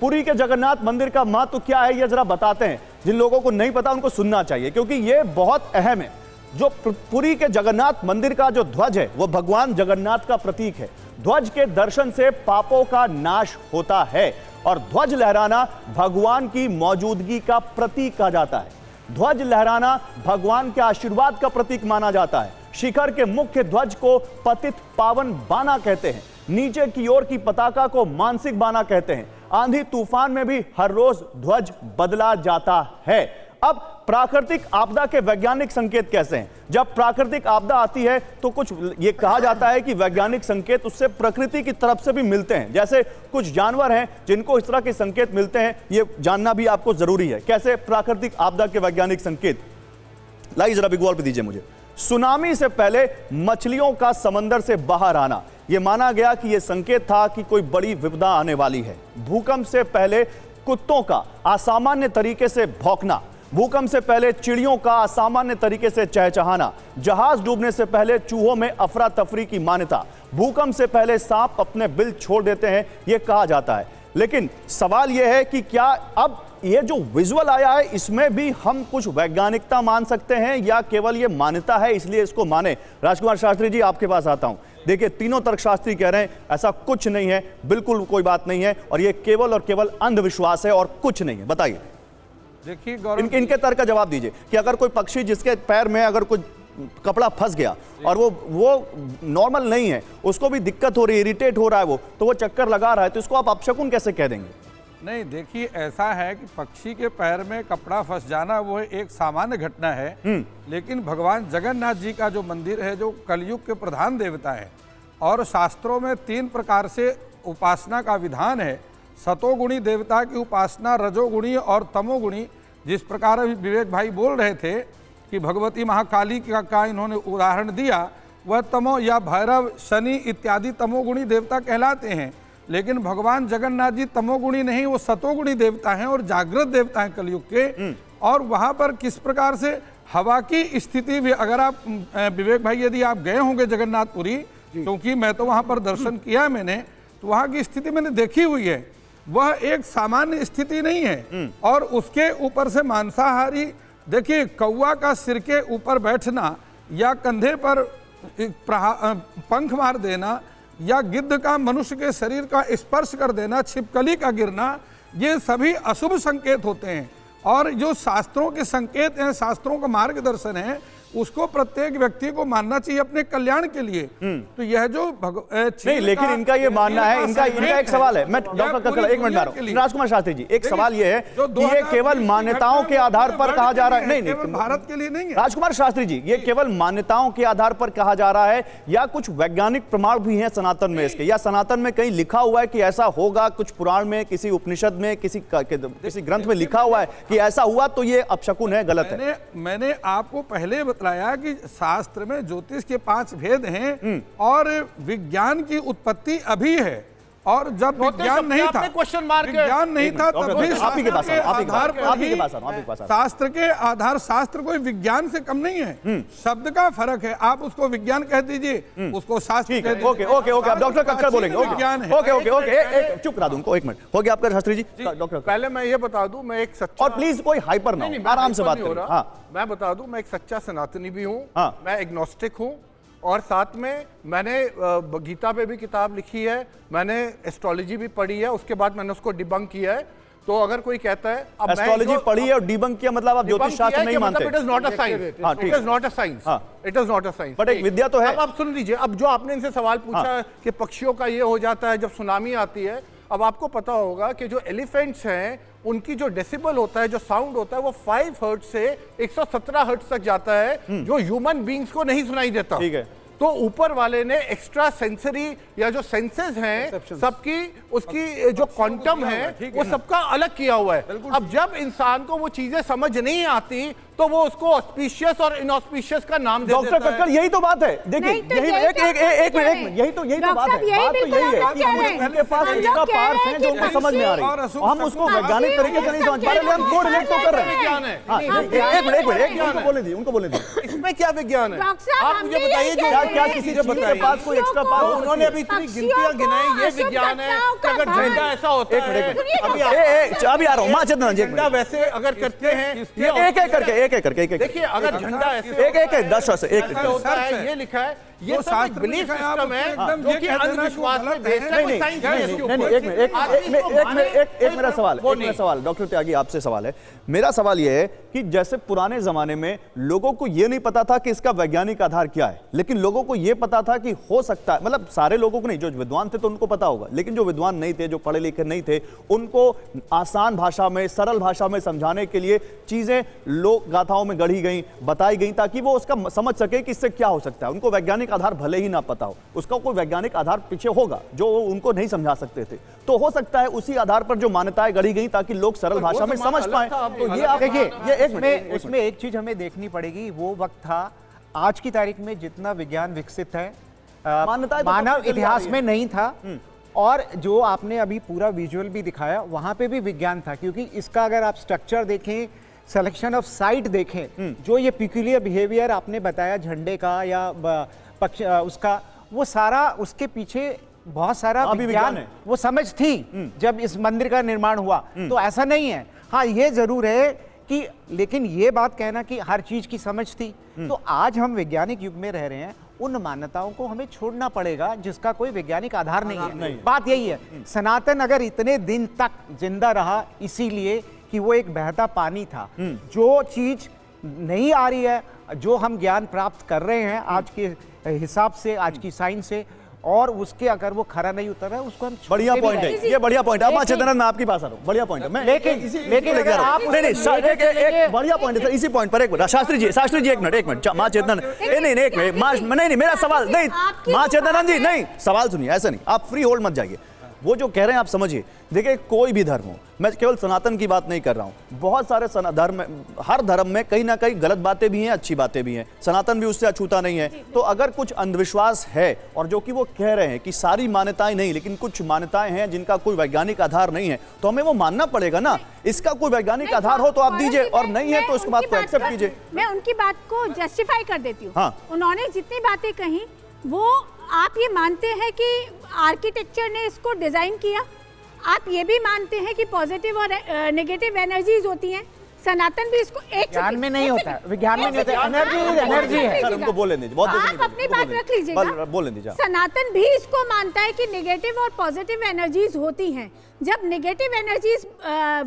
पुरी के जगन्नाथ मंदिर का महत्व क्या है ये जरा बताते हैं। जिन लोगों को नहीं पता उनको सुनना चाहिए, क्योंकि ये बहुत अहम है। जो पुरी के जगन्नाथ मंदिर का जो ध्वज है वो भगवान जगन्नाथ का प्रतीक है। ध्वज के दर्शन से पापों का नाश होता है और ध्वज लहराना भगवान की मौजूदगी का प्रतीक कहा जाता है। ध्वज लहराना भगवान के आशीर्वाद का प्रतीक माना जाता है। शिखर के मुख्य ध्वज को पतित पावन बाना कहते हैं। नीचे की ओर की पताका को मानसिक बाना कहते हैं। आंधी तूफान में भी हर रोज ध्वज बदला जाता है। अब प्राकृतिक आपदा के वैज्ञानिक संकेत कैसे हैं? जब प्राकृतिक आपदा आती है तो कुछ ये कहा जाता है कि वैज्ञानिक संकेत उससे प्रकृति की तरफ से भी मिलते हैं। जैसे कुछ जानवर हैं जिनको इस तरह के संकेत मिलते हैं, ये जानना भी आपको जरूरी है। कैसे प्राकृतिक आपदा के वैज्ञानिक संकेत? लाइए जरा बिग वॉल पे दीजिए मुझे। सुनामी से पहले मछलियों का समंदर से बाहर आना, यह माना गया कि यह संकेत था कि कोई बड़ी विपदा आने वाली है। भूकंप से पहले कुत्तों का असामान्य तरीके से भौंकना, भूकंप से पहले चिड़ियों का असामान्य तरीके से चहचहाना, जहाज डूबने से पहले चूहों में अफरा तफरी की मान्यता, भूकंप से पहले सांप अपने बिल छोड़ देते हैं, यह कहा जाता है। लेकिन सवाल यह है कि क्या अब ये जो विजुअल आया है इसमें भी हम कुछ वैज्ञानिकता मान सकते हैं या केवल ये मान्यता है इसलिए इसको माने? राजकुमार शास्त्री जी, आपके पास आता हूं। देखिए, तीनों तर्कशास्त्री कह रहे हैं ऐसा कुछ नहीं है, बिल्कुल कोई बात नहीं है और ये केवल और केवल अंधविश्वास है और कुछ नहीं है। बताइए, देखिए इनके तर्क का जवाब दीजिए कि अगर कोई पक्षी जिसके पैर में अगर कोई कपड़ा फंस गया और वो नॉर्मल नहीं है, उसको भी दिक्कत हो रही है, इरिटेट हो रहा है, वो चक्कर लगा रहा है, तो इसको आप अपशकुन कैसे कह देंगे? नहीं, देखिए ऐसा है कि पक्षी के पैर में कपड़ा फंस जाना वो एक सामान्य घटना है, लेकिन भगवान जगन्नाथ जी का जो मंदिर है जो कलयुग के प्रधान देवता है और शास्त्रों में 3 प्रकार से उपासना का विधान है। सतोगुणी देवता की उपासना, रजोगुणी और तमोगुणी। जिस प्रकार अभी विवेक भाई बोल रहे थे कि भगवती महाकाली का इन्होंने उदाहरण दिया, वह तमो या भैरव, शनि इत्यादि तमोगुणी देवता कहलाते हैं। लेकिन भगवान जगन्नाथ जी तमोगुणी नहीं, वो सतोगुणी देवता हैं और जागृत देवता हैं कलयुग के। और वहाँ पर किस प्रकार से हवा की स्थिति भी, अगर आप विवेक भाई यदि आप गए होंगे जगन्नाथपुरी, क्योंकि मैं तो वहाँ पर दर्शन किया मैंने, तो वहाँ की स्थिति मैंने देखी हुई है, वह एक सामान्य स्थिति नहीं है। और उसके ऊपर से मांसाहारी, देखिए कौवा का सिर के ऊपर बैठना या कंधे पर पंख मार देना या गिद्ध का मनुष्य के शरीर का स्पर्श कर देना, छिपकली का गिरना, ये सभी अशुभ संकेत होते हैं। और जो शास्त्रों के संकेत हैं, शास्त्रों का मार्गदर्शन है, उसको प्रत्येक व्यक्ति को मानना चाहिए अपने कल्याण के लिए। तो यह जो नहीं, लेकिन इनका ये मानना है, इनका एक सवाल है। मैं डॉक्टर कक्कड़ एक मिनट मारो। राजकुमार शास्त्री जी, एक सवाल ये है कि ये केवल मान्यताओं के आधार पर कहा जा रहा है? नहीं, भारत के लिए नहीं है। राजकुमार शास्त्री जी, ये केवल मान्यताओं के आधार पर कहा जा रहा है या कुछ वैज्ञानिक प्रमाण भी हैं सनातन में इसके, या सनातन में कहीं लिखा हुआ है कि ऐसा होगा? कुछ पुराण में, किसी उपनिषद में, किसी ग्रंथ में लिखा हुआ है कि ऐसा हुआ तो ये अपशकुन है, गलत है? मैंने आपको पहले बताया कि शास्त्र में ज्योतिष के 5 भेद हैं और विज्ञान की उत्पत्ति अभी है। और जब विज्ञान नहीं था, विज्ञान नहीं था, तभी शास्त्र के आधार, शास्त्र कोई विज्ञान से कम नहीं है, शब्द का फर्क है। आप उसको विज्ञान कह दीजिए, उसको शास्त्र कह दीजिए। ओके, आप डॉक्टर कक्कड़ बोलेंगे। विज्ञान है। ओके, चुप करा दूं उनको, 1 मिनट हो गया आपका शास्त्री जी। डॉक्टर पहले मैं ये बता दूं, मैं एक सच्चा, और प्लीज कोई हाइपर ना हो, आराम से बात करें। हाँ, मैं बता दूं, मैं एक सच्चा सनातनी भी हूं, हाँ। मैं एग्नोस्टिक हूं और साथ में मैंने गीता पे भी किताब लिखी है, मैंने एस्ट्रोलॉजी भी पढ़ी है, उसके बाद मैंने उसको डिबंक किया है। तो अगर कोई कहता है अब एस्ट्रोलॉजी पढ़ी है और डिबंक किया, मतलब आप ज्योतिष शास्त्र नहीं मानते? It is not a science, it is not a science, it is not a science, but एक विद्या तो है। अब आप सुन लीजिए, अब जो आपने इनसे सवाल पूछा कि पक्षियों का ये हो जाता है जब सुनामी आती है, अब आपको पता होगा कि जो एलिफेंट्स हैं उनकी जो डेसिबल होता है, जो साउंड होता है, वो 5 हर्ट्ज से 117 हर्ट्ज तक जाता है, जो ह्यूमन बींग्स को नहीं सुनाई देता। ठीक है। तो ऊपर वाले ने एक्स्ट्रा सेंसरी या जो सेंसेस हैं सबकी, उसकी जो क्वांटम है वो सबका अलग किया हुआ है। अब जब इंसान को वो चीजें समझ नहीं आती तो वो उसको ऑस्पिशियस और इनऑस्पिशियस का नाम दे देता है। डॉक्टर कक्कड़, यही तो बात है। देखिए, एक मिनट, यही तो बात है। बात तो यही है कि उनके पास एक्स्ट्रा पार्ट्स हैं जो उनको समझ में आ रही है, हम उसको वैज्ञानिक तरीके से नहीं समझ पा रहे, हम को रिलेट तो कर रहे हैं। एक मिनट, उनको बोले दी। इसमें क्या विज्ञान है? आप मुझे बताइए, जो क्या किसी चीज के पास कोई एक्स्ट्रा पावर? उन्होंने अभी इतनी गिनतियां गिनाई, ये विज्ञान है कि अगर झंडा ऐसा होता है, अभी आ रहा हूँ माँ चंदन जी, एक झंडा मिनट। वैसे अगर करते हैं, एक एक करके देखिए अगर झंडा ऐसे एक 10 से एक ऐसा होता है, ये लिखा है, ये वो सब शास्त्र में बिलीफ लिखा है, आप सिस्टम है एकदम जो ये कि कह देना कि अंधविश्वास वो में गलत है। बेस्ड है, कोई साइंस नहीं है इसके ऊपर। एक मेरा सवाल डॉक्टर त्यागी आपसे सवाल है। मेरा सवाल यह है कि जैसे पुराने जमाने में लोगों को यह नहीं पता था कि इसका वैज्ञानिक आधार क्या है, लेकिन लोगों को यह पता था कि हो सकता है, मतलब सारे लोगों को नहीं, जो विद्वान थे तो उनको पता होगा, लेकिन जो विद्वान नहीं थे, जो पढ़े लिखे नहीं थे, उनको आसान भाषा में, सरल भाषा में समझाने के लिए चीजें लोक गाथाओं में गढ़ी गई, बताई गई, ताकि वो उसका समझ सके कि इससे क्या हो सकता है। उनको वैज्ञानिक आधार भले ही ना पता हो, उसका कोई वैज्ञानिक आधार पीछे होगा जो उनको नहीं समझा सकते थे, तो हो सकता है उसी आधार पर जो मान्यताएं गढ़ी गई ताकि लोग सरल भाषा में समझ पाए। तो ये आप देखिए, ये एक मिनट, उसमें एक चीज हमें देखनी पड़ेगी, वो वक्त था, आज की तारीख में जितना विज्ञान विकसित है मान्यताएं तो मानव कब से चली आ इतिहास रही में है। नहीं था। और जो आपने अभी पूरा विजुअल भी दिखाया, वहां पे भी विज्ञान था, क्योंकि इसका अगर आप स्ट्रक्चर देखें, सिलेक्शन ऑफ साइट देखें, जो ये पिक्यूलियर बिहेवियर आपने बताया झंडे का या उसका, वो सारा उसके पीछे बहुत सारा अभी विज्ञान विज्ञान है। वो समझ थी जब इस मंदिर का निर्माण हुआ। तो ऐसा नहीं है, हाँ ये जरूर है कि, लेकिन ये बात कहना कि हर चीज की समझ थी, तो आज हम वैज्ञानिक युग में रह रहे हैं, उन मान्यताओं को हमें छोड़ना पड़ेगा जिसका कोई वैज्ञानिक आधार नहीं है। बात यही है, सनातन अगर इतने दिन तक जिंदा रहा इसीलिए कि वो एक बहता पानी था। जो चीज नहीं आ रही है, जो हम ज्ञान प्राप्त कर रहे हैं आज के हिसाब से, आज की साइंस से, और उसके अगर वो खरा नहीं उतर रहा है, उसको हम बढ़िया छोड़ते भी पॉइंट नहीं। है, ये बढ़िया पॉइंट है। अब चंदन मैं आपके पास आ रहा हूँ, बढ़िया पॉइंट है। मैं लेकिन अगर आप एक बढ़िया पॉइंट है सर, इसी पॉइंट पर एक मिनट, शास्त्री जी एक मिनट, माँ चेतन, नहीं एक मिनट, नहीं मेरा सवाल नहीं, माँ चेतन जी नहीं, सवाल सुनिए, ऐसा नहीं, आप फ्री होल्ड मत जाइए, वो जो कह रहे हैं आप समझिए। देखिए कोई भी धर्म हो, मैं केवल सनातन की बात नहीं कर रहा हूं, बहुत सारे धर्म, हर धर्म में कहीं ना कहीं गलत बातें भी हैं, अच्छी बातें भी हैं, सनातन भी उससे अछूता नहीं है। तो अगर कुछ अंधविश्वास है, और जो कि वो कह रहे हैं कि सारी मान्यताएं नहीं, लेकिन कुछ मान्यताएं हैं जिनका कोई वैज्ञानिक आधार नहीं है, तो हमें वो मानना पड़ेगा ना। इसका कोई वैज्ञानिक आधार हो तो आप दीजिए, और नहीं है तो उसके बाद को एक्सेप्ट कीजिए। मैं उनकी बात को जस्टिफाई कर देती हूँ। हाँ। उन्होंने जितनी बातें कही, वो आप ये मानते हैं कि आर्किटेक्चर ने इसको डिजाइन किया, आप ये भी मानते हैं कि पॉजिटिव और नेगेटिव एनर्जीज होती हैं, सनातन भी इसको एक विज्ञान में नहीं होता, विज्ञान में नहीं होता, एनर्जी है। सर उनको बोलने दीजिए, बहुत आप अपनी बात रख लीजिएगा, बोलने दीजिए। सनातन भी इसको मानता है कि नेगेटिव और पॉजिटिव एनर्जीज होती हैं। जब नेगेटिव एनर्जीज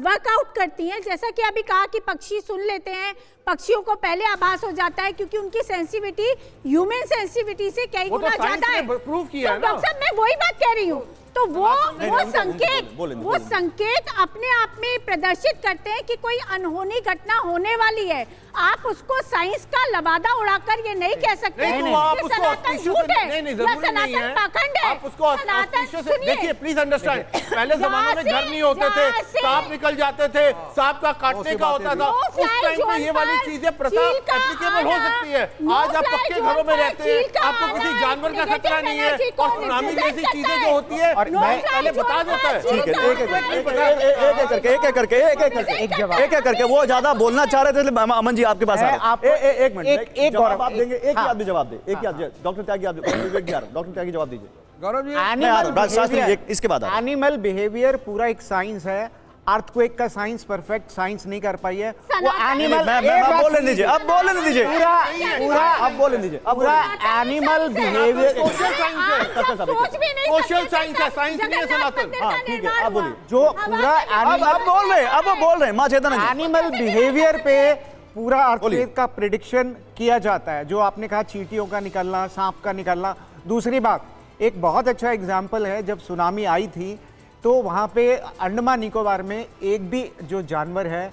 वर्कआउट करती हैं, जैसा कि अभी कहा कि पक्षी सुन लेते हैं, पक्षियों को पहले आभास हो जाता है क्योंकि उनकी सेंसिटिविटी ह्यूमन सेंसिटिविटी से कई गुना ज्यादा है। प्रूव किया है तो डॉक्टर साहब, मैं वही बात कह रही हूँ। तो वो संकेत अपने आप में प्रदर्शित करते हैं कि कोई अनहोनी घटना होने वाली है। आप उसको साइंस का लबादा उड़ाकर ये नहीं कह सकते नहीं, कि तो आप उसको सनातन ऑस्पिशियो झूठ से है नहीं, या जरूरी नहीं सनातन है। पाखंड है। आप उसको ऑस्पिशियो से देखिए, प्लीज अंडरस्टैंड। पहले जमाने में घर नहीं होते थे, सांप निकल जाते थे, सांप का काटने का होता था, उस टाइम पे ये वाली चीजें प्रथा एप्लीकेबल हो सकती है। आज आप पक्के घरों में रहते हैं, आपको किसी जानवर का खतरा नहीं है, और सुनामी जैसी चीजें जो होती है वो पहले बता देता है। ठीक है, एक करके वो ज्यादा बोलना चाह रहे थे। अमन जी आपके पास एक मिनट, एक जवाब आप देंगे, एक ही आदमी जवाब दे, एक ही आदमी। डॉक्टर त्यागी आप, डॉक्टर त्यागी जवाब दीजिए। गौरव जी, इसके बाद एनिमल बिहेवियर पूरा एक साइंस है। अर्थक्वेक का साइंस परफेक्ट साइंस नहीं कर पाई है वो एनिमल। बोलने दीजिए, अब बोलने दीजिए, पूरा अब बोलने दीजिए, पूरा एनिमल बिहेवियर सोशल साइंस है, सोशल साइंस है, साइंस नहीं है सनातन। हाँ ठीक है, आप बोलिए। जो पूरा अब बोल रहे हैं, अब वो बोल रहे हैं माँ चेतन जी। एनिमल बिहेवियर पे पूरा अर्थक्वेक का प्रेडिक्शन किया जाता है। जो आपने कहा चींटियों का निकलना, सांप का निकलना। दूसरी बात, एक बहुत अच्छा एग्जाम्पल है, जब सुनामी आई थी तो वहाँ पे अंडमान निकोबार में एक भी जो जानवर है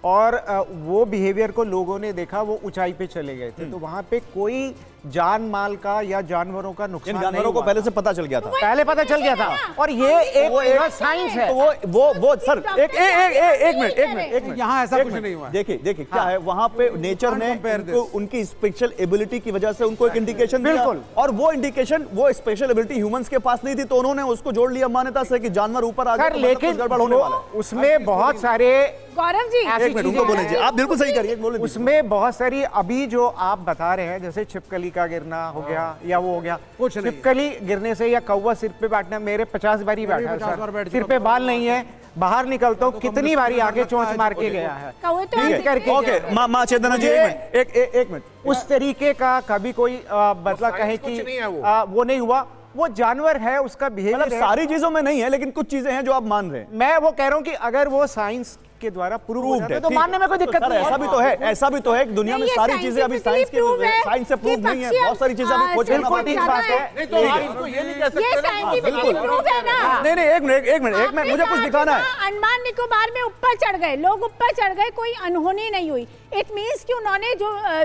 और वो बिहेवियर को लोगों ने देखा, वो ऊंचाई पे चले गए थे, तो वहाँ पे कोई जान माल का या जानवरों का नुकसान नहीं जानवरों को हुआ। पहले से पता चल गया था, पहले पता चल गया था। और ये एक साइंस है। तो वो सर एक मिनट, यहाँ ऐसा कुछ नहीं हुआ। देखिए क्या है, वहां पे नेचर ने उनकी स्पेशल एबिलिटी की वजह से उनको एक इंडिकेशन दिया, और वो इंडिकेशन, वो स्पेशल एबिलिटी ह्यूमंस के पास नहीं थी, तो उन्होंने उसको जोड़ लिया मान्यता से कि जानवर ऊपर आ गए, लेकिन गड़बड़ होने वाला है। उसमें बहुत सारे गौरव जी, एक मिनट उनको बोले, आप बिल्कुल सही करिए, बोले। उसमें बहुत सारी, अभी जो आप बता रहे हैं, जैसे छिपकली का गिरना हो गया या वो हो गया, कुछ नहीं। छिपकली गिरने से या कौवा सिर पे बैठना, मेरे 50 बारी बैठा है 50 बार बैठ सर, सिर चुका पे हूं। बाल नहीं है, बाहर निकलता हूँ कितनी बारी आगे चोंच मार के गया है। कौवे तो ठीक करके है, ओके माँ चेतना जी, एक मिनट उस तरीके का कभी कोई मतलब कहे कुछ कि नहीं है वो। वो नहीं हुआ, वो जानवर है, उसका मतलब बिहेवियर है। सारी चीजों में नहीं है लेकिन कुछ चीजें हैं जो आप मान रहे हैं। मैं वो कह रहा हूँ कि अगर वो साइंस के द्वारा प्रूव हो Proved जाता है, है तो ठीक मानने में कोई है। दिक्कत सर, नहीं ऐसा भी तो है, ऐसा भी तो है कि दुनिया में नहीं, ये सारी चीजें अभी साइंस के scientifically prove है साइंस से कि प्रूव नहीं है, पक्षी बहुत सारी चीजें अभी खोज करना बिल्कुल बाकी ठीक है। बात है। नहीं तो आप इसको ये नहीं कह ये सकते ना। साइंटिफिकली प्रूव है ना। नहीं नहीं, एक मिनट मुझे कुछ दिखाना है। अंडमान निकोबार में ऊपर चढ़ गए लोग, ऊपर चढ़ गए, कोई अनहोनी नहीं हुई। इट मींस कि उन्होंने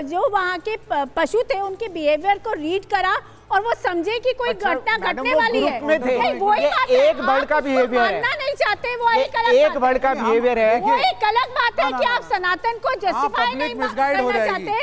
जो वहाँ के पशु थे उनके बिहेवियर को रीड करा और वो समझे कि कोई अच्छा, घटना मैडम, घटने वो वाली ग्रुप है। में थे। नहीं, वही ये बात है। एक बर्ड का आप उसको behavior है। मानना नहीं चाहते, वो एक अलग एक बात है। बर्ड का बिहेवियर है वो कि एक अलग बात है कि आप सनातन को जस्टिफाई public नहीं misguide हो करना जाएगी। चाहते,